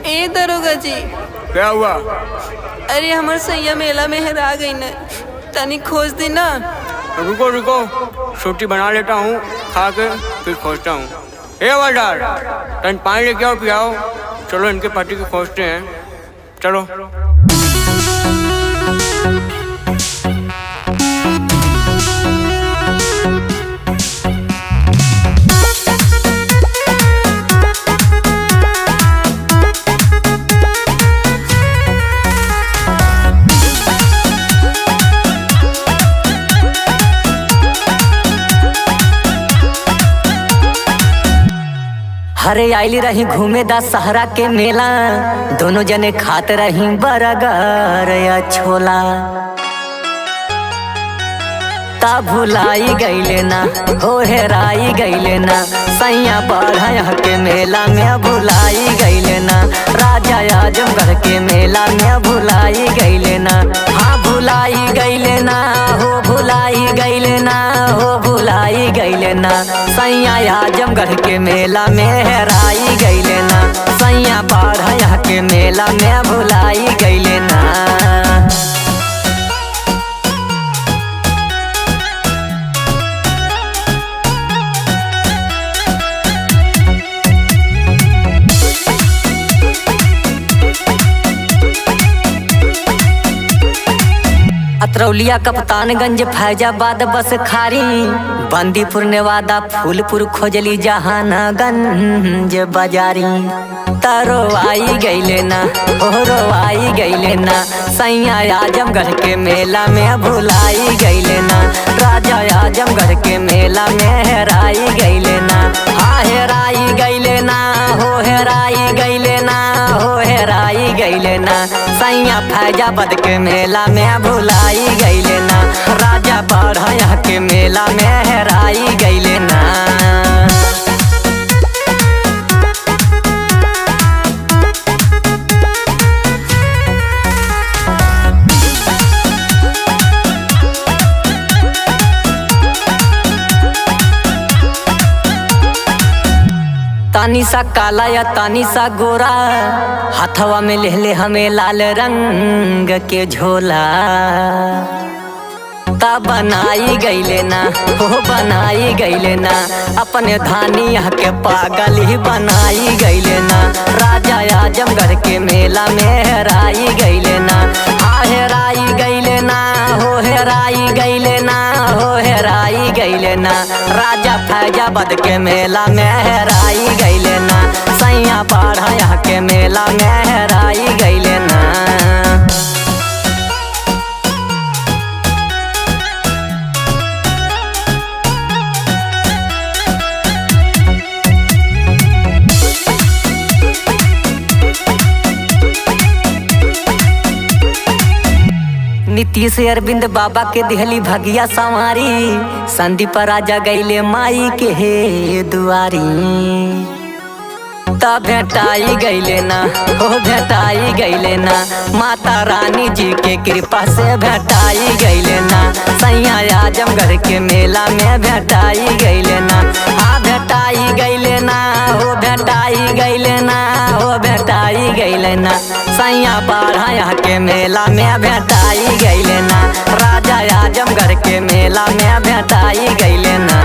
ए दरोगा जी, क्या हुआ? अरे हमार सैया मेला में हेरा गई न, तनी खोज दी ना। रुको रुको, छोटी बना लेता हूँ, खा के फिर खोजता हूँ। ए वाडार, तन पानी लेके आओ, पियाओ। चलो इनके पति को खोजते हैं, चलो। हरे आइली रही घूमे दा सहरा के मेला, दोनों जने खात रही बर्गर या छोला। ता भुलाई गईले ना, हो हेराई गईले ना, सैया बढ़ा के मेला में भुलाई गईले ना, राजा आजमगढ़ के मेला में भुलाई गईले ना। हाँ भुलाई गईले ना, हो भुलाई गईले ना, हो भुलाई गईले ना, सैया आजमगढ़ के मेला में हेराई गईले ना, सैया बढ़ा के मेला में भुलाई गईले ना। अतरौलिया कप्तानगंज फैजाबाद बस खारी, बंदीपुर नेवादा फूलपुर खोजली जहानगंज बाजारी। तारो आई गईले ना, ओरो आई गईले ना, सैया आजमगढ़ के मेला में भुलाई गईले ना, राजा आजमगढ़ के मेला में हेराई गईले ना। हाँ हेराई गईले ना, हो हेराई गईले ना, हो हेराई गईले ना, सैया फैजाबाद के मेला में भुलाई गईले ना, राजा बढ़ा के मेला में हेराई गईले ना। तानी सा काला या तानी सा गोरा, हाथवा में लेले हमें लाल रंग के झोला। ता बनाई गईले ना, हो बनाई गईले ना, अपने धानिया के पागल ही बनाई गईले ना, राजा आजमगढ़ के मेला में हेराई गईले ना। हाँ हेराई गईले ना, हो हेराई गईले ना, हो हेराई गईले ना, राजा फैजाबाद के मेला में हेराई गईले ना, सैया बढ़ा के मेला में हेराई गईले ना। नीतीश अरविंद बाबा के दिहली भगिया संवारी, संदीप राजा गईले माई के हे दुआरी। ता भेटाई गईले ना, हो भेटाई गईले ना, माता रानी जी के कृपा से भेटाई गईले ना, सैया आजमगढ़ के मेला में भेटाई गईले ना। हाँ भेटाई गईले ना, हो भेटाई गईले ना, हो भेटाई गईले ना, सैया बढ़ा के मेला में भेटाई गईले ना, राजा आजमगढ़ के मेला में भेटाई गईले ना।